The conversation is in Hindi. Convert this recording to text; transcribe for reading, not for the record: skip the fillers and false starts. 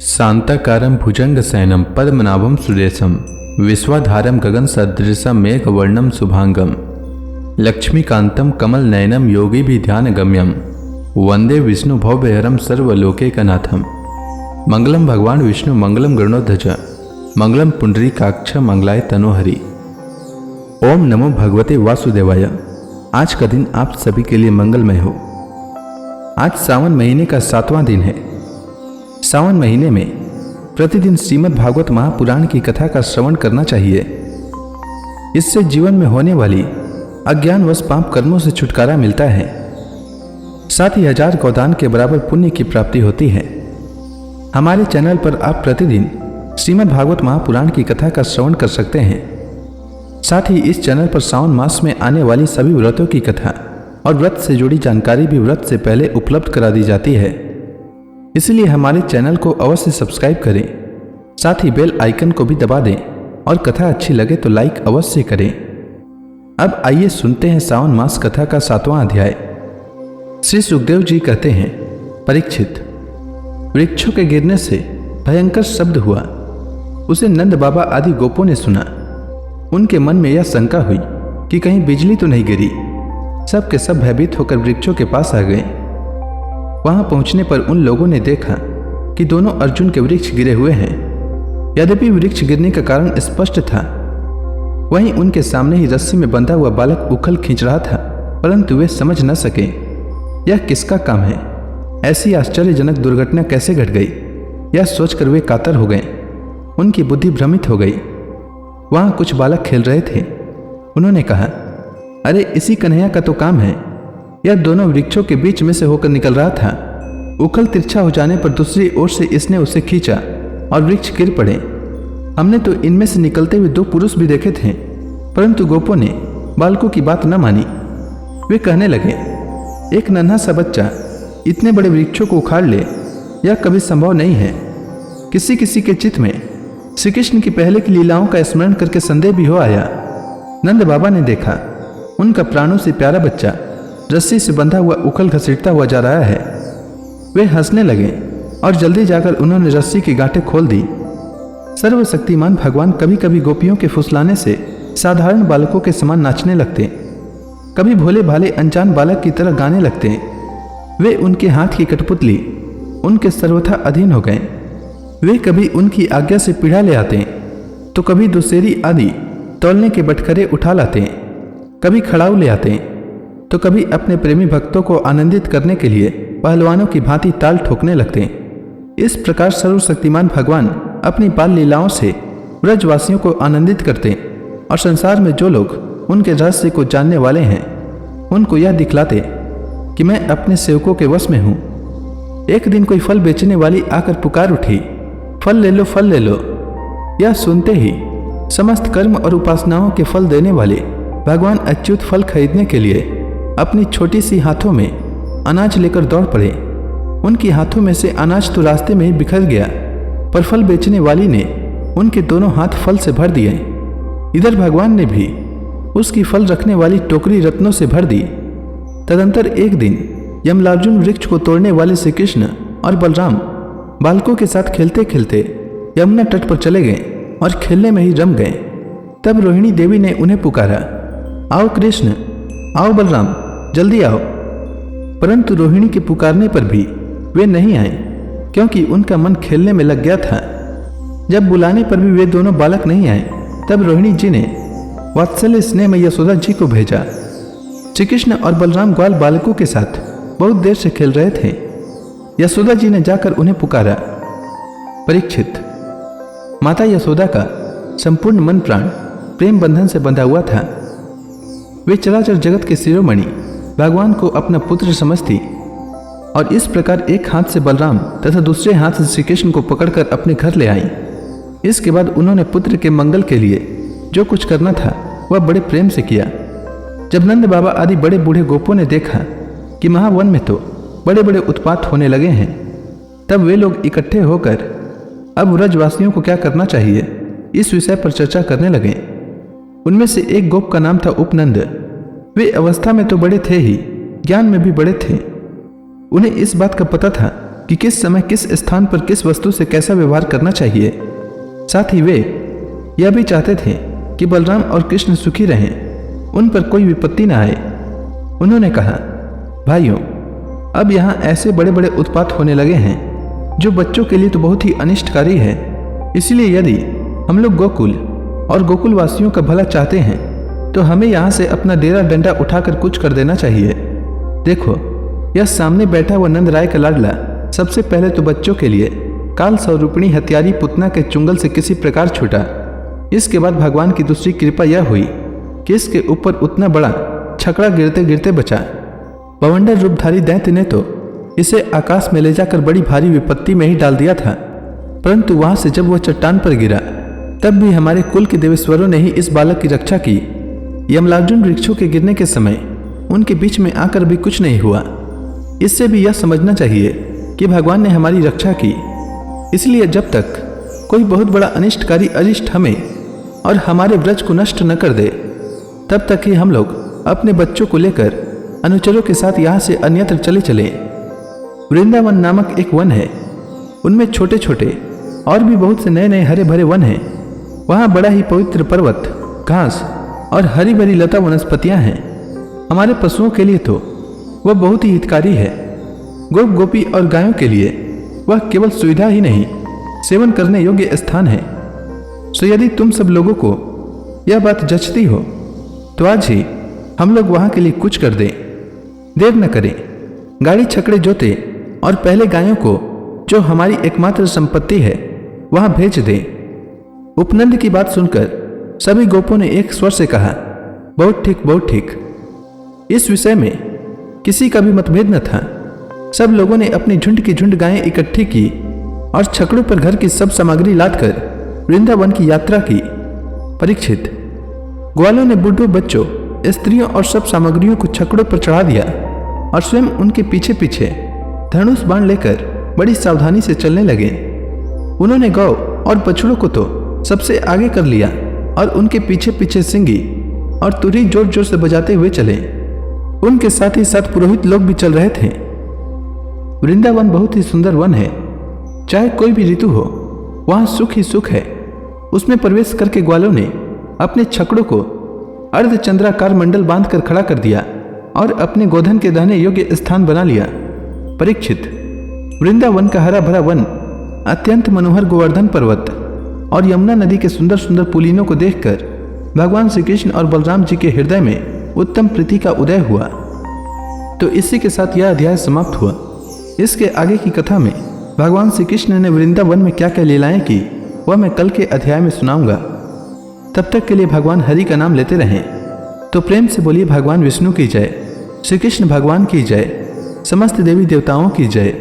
शांताकारं भुजंगशयनं पद्मनाभं सुरेशं विश्वाधारं गगनसदृशं मेघवर्णं शुभांगं लक्ष्मीकान्तं कमलनयनं योगिभिध्यानगम्यं वंदे विष्णु भवभयहरं सर्वलोकैकनाथं। मंगलम भगवान विष्णु मंगलम गरुड़ध्वज मंगलम पुंडरीकाक्ष मंगलाय तनोहरि। ओम नमो भगवते वासुदेवाय। आज का दिन आप सभी के लिए मंगलमय हो। आज सावन महीने का 7वां दिन है। सावन महीने में प्रतिदिन श्रीमद् भागवत महापुराण की कथा का श्रवण करना चाहिए। इससे जीवन में होने वाली अज्ञानवश पाप कर्मों से छुटकारा मिलता है। साथ ही 1000 गोदान के बराबर पुण्य की प्राप्ति होती है। हमारे चैनल पर आप प्रतिदिन श्रीमद् भागवत महापुराण की कथा का श्रवण कर सकते हैं। साथ ही इस चैनल पर सावन मास में आने वाली सभी व्रतों की कथा और व्रत से जुड़ी जानकारी भी व्रत से पहले उपलब्ध करा दी जाती है। इसलिए हमारे चैनल को अवश्य सब्सक्राइब करें। साथ ही बेल आइकन को भी दबा दें और कथा अच्छी लगे तो लाइक अवश्य करें। अब आइए सुनते हैं सावन मास कथा का 7वां अध्याय। श्री सुखदेव जी कहते हैं, परीक्षित, वृक्षों के गिरने से भयंकर शब्द हुआ। उसे नंद बाबा आदि गोपों ने सुना। उनके मन में यह शंका हुई कि कहीं बिजली तो नहीं गिरी। सब के सब भयभीत होकर वृक्षों के पास आ गए। वहां पहुंचने पर उन लोगों ने देखा कि दोनों अर्जुन के वृक्ष गिरे हुए हैं। यद्यपि वृक्ष गिरने का कारण स्पष्ट था, वहीं उनके सामने ही रस्सी में बंधा हुआ बालक उखल खींच रहा था, परंतु वे समझ न सके यह किसका काम है। ऐसी आश्चर्यजनक दुर्घटना कैसे घट गई, यह सोचकर वे कातर हो गए। उनकी बुद्धि भ्रमित हो गई। वहां कुछ बालक खेल रहे थे। उन्होंने कहा, अरे इसी कन्हैया का तो काम है। यह दोनों वृक्षों के बीच में से होकर निकल रहा था। उखल तिरछा हो जाने पर दूसरी ओर से इसने उसे खींचा और वृक्ष गिर पड़े। हमने तो इनमें से निकलते हुए 2 पुरुष भी देखे थे, परंतु गोपों ने बालकों की बात न मानी। वे कहने लगे, एक नन्हा सा बच्चा इतने बड़े वृक्षों को उखाड़ ले, यह कभी संभव नहीं है। किसी किसी के चित्त में श्री कृष्ण की पहले की लीलाओं का स्मरण करके संदेह भी हो आया। नंद बाबा ने देखा उनका प्राणों से प्यारा बच्चा रस्सी से बंधा हुआ उखल घसीटता हुआ जा रहा है। वे हंसने लगे और जल्दी जाकर उन्होंने रस्सी की गांठें खोल दी। सर्वशक्तिमान भगवान कभी कभी गोपियों के फुसलाने से साधारण बालकों के समान नाचने लगते, कभी भोले भाले अनजान बालक की तरह गाने लगते। वे उनके हाथ की कठपुतली उनके सर्वथा अधीन हो गए। वे कभी उनकी आज्ञा से पीढ़ा ले आते, तो कभी दुसेरी आदि तौलने के बटखरे उठा लाते, कभी खड़ाऊ ले आते, तो कभी अपने प्रेमी भक्तों को आनंदित करने के लिए पहलवानों की भांति ताल ठोकने लगते। इस प्रकार सर्वशक्तिमान भगवान अपनी बाल लीलाओं से ब्रजवासियों को आनंदित करते और संसार में जो लोग उनके रहस्य को जानने वाले हैं उनको यह दिखलाते कि मैं अपने सेवकों के वश में हूँ। एक दिन कोई फल बेचने वाली आकर पुकार उठी, फल ले लो, फल ले लो। यह सुनते ही समस्त कर्म और उपासनाओं के फल देने वाले भगवान अच्युत फल खरीदने के लिए अपनी छोटी सी हाथों में अनाज लेकर दौड़ पड़े। उनकी हाथों में से अनाज तो रास्ते में ही बिखर गया, पर फल बेचने वाली ने उनके दोनों हाथ फल से भर दिए। इधर भगवान ने भी उसकी फल रखने वाली टोकरी रत्नों से भर दी। तदंतर एक दिन यमलार्जुन वृक्ष को तोड़ने वाले श्री कृष्ण और बलराम बालकों के साथ खेलते खेलते यमुना तट पर चले गए और खेलने में ही रम गए। तब रोहिणी देवी ने उन्हें पुकारा, आओ कृष्ण, आओ बलराम, जल्दी आओ। परंतु रोहिणी के पुकारने पर भी वे नहीं आए, क्योंकि उनका मन खेलने में लग गया था। जब बुलाने पर भी वे दोनों बालक नहीं आए, तब रोहिणी जी ने वात्सल्य स्नेह में यशोदा जी को भेजा। श्री कृष्ण और बलराम ग्वाल बालकों के साथ बहुत देर से खेल रहे थे। यशोदा जी ने जाकर उन्हें पुकारा, परीक्षित, माता यशोदा का संपूर्ण मन प्राण प्रेम बंधन से बंधा हुआ था। वे चराचर जगत के शिरोमणि भगवान को अपना पुत्र समझती और इस प्रकार एक हाथ से बलराम तथा दूसरे हाथ से श्री कृष्ण को पकड़कर अपने घर ले आई। इसके बाद उन्होंने पुत्र के मंगल के लिए जो कुछ करना था वह बड़े प्रेम से किया। जब नंद बाबा आदि बड़े बूढ़े गोपों ने देखा कि महावन में तो बड़े बड़े उत्पात होने लगे हैं, तब वे लोग इकट्ठे होकर अब व्रजवासियों को क्या करना चाहिए इस विषय पर चर्चा करने लगे। उनमें से एक गोप का नाम था उपनंद। वे अवस्था में तो बड़े थे ही, ज्ञान में भी बड़े थे। उन्हें इस बात का पता था कि किस समय किस स्थान पर किस वस्तु से कैसा व्यवहार करना चाहिए। साथ ही वे यह भी चाहते थे कि बलराम और कृष्ण सुखी रहें, उन पर कोई विपत्ति न आए। उन्होंने कहा, भाइयों, अब यहाँ ऐसे बड़े बड़े उत्पात होने लगे हैं जो बच्चों के लिए तो बहुत ही अनिष्टकारी है। इसलिए यदि हम लोग गोकुल और गोकुल वासियों का भला चाहते हैं तो हमें यहाँ से अपना डेरा डंडा उठाकर कुछ कर देना चाहिए। देखो, यह सामने बैठा हुआ नंद राय का लाडला सबसे पहले तो बच्चों के लिए काल स्वरूपिणी हत्यारी पुतना के चुंगल से किसी प्रकार छूटा। इसके बाद भगवान की दूसरी कृपा यह हुई कि इसके ऊपर उतना बड़ा छकड़ा गिरते गिरते बचा। बवंडर रूपधारी दैत्य ने तो इसे आकाश में ले जाकर बड़ी भारी विपत्ति में ही डाल दिया था, परंतु वहां से जब वह चट्टान पर गिरा तब भी हमारे कुल के देवेश्वरों ने ही इस बालक की रक्षा की। यमलार्जुन वृक्षों के गिरने के समय उनके बीच में आकर भी कुछ नहीं हुआ। इससे भी यह समझना चाहिए कि भगवान ने हमारी रक्षा की। इसलिए जब तक कोई बहुत बड़ा अनिष्टकारी अरिष्ट हमें और हमारे व्रज को नष्ट न कर दे, तब तक ही हम लोग अपने बच्चों को लेकर अनुचरों के साथ यहाँ से अन्यत्र चले चले। वृंदावन नामक एक वन है, उनमें छोटे छोटे और भी बहुत से नए नए हरे भरे वन हैं। वहाँ बड़ा ही पवित्र पर्वत, घास और हरी भरी लता वनस्पतियाँ हैं। हमारे पशुओं के लिए तो वह बहुत ही हितकारी है। गोप गोपी और गायों के लिए वह केवल सुविधा ही नहीं, सेवन करने योग्य स्थान है। सो यदि तुम सब लोगों को यह बात जचती हो तो आज ही हम लोग वहाँ के लिए कुछ कर दें। देर न करें, गाड़ी छकड़े जोते और पहले गायों को, जो हमारी एकमात्र संपत्ति है, वहाँ भेज दें। उपनंद की बात सुनकर सभी गोपों ने एक स्वर से कहा, बहुत ठीक, बहुत ठीक। इस विषय में किसी का भी मतभेद न था। सब लोगों ने अपनी झुंड की झुंड गायें इकट्ठी की और छकड़ों पर घर की सब सामग्री लादकर वृंदावन की यात्रा की। परीक्षित, ग्वालों ने बूढ़ों, बच्चों, स्त्रियों और सब सामग्रियों को छकड़ों पर चढ़ा दिया और स्वयं उनके पीछे पीछे धनुष बाण लेकर बड़ी सावधानी से चलने लगे। उन्होंने गौ और बछड़ों को तो सबसे आगे कर लिया और उनके पीछे पीछे सिंगी और तुरही जोर जोर से बजाते हुए चले। उनके साथ ही साथ पुरोहित लोग भी चल रहे थे। वृंदावन बहुत ही सुंदर वन है। चाहे कोई भी ऋतु हो, वहाँ सुख ही सुख है। उसमें प्रवेश करके ग्वालों ने अपने छकड़ों को अर्धचंद्राकार मंडल बांधकर खड़ा कर दिया और अपने गोधन के दहने योग्य स्थान बना लिया। परीक्षित, वृंदावन का हरा भरा वन, अत्यंत मनोहर गोवर्धन पर्वत और यमुना नदी के सुंदर सुंदर पुलिनों को देखकर भगवान श्री कृष्ण और बलराम जी के हृदय में उत्तम प्रीति का उदय हुआ। तो इसी के साथ यह अध्याय समाप्त हुआ। इसके आगे की कथा में भगवान श्री कृष्ण ने वृंदावन में क्या क्या लीलाएं की, वह मैं कल के अध्याय में सुनाऊंगा। तब तक के लिए भगवान हरि का नाम लेते रहें। तो प्रेम से बोलिए भगवान विष्णु की जय, श्री कृष्ण भगवान की जय, समस्त देवी देवताओं की जय।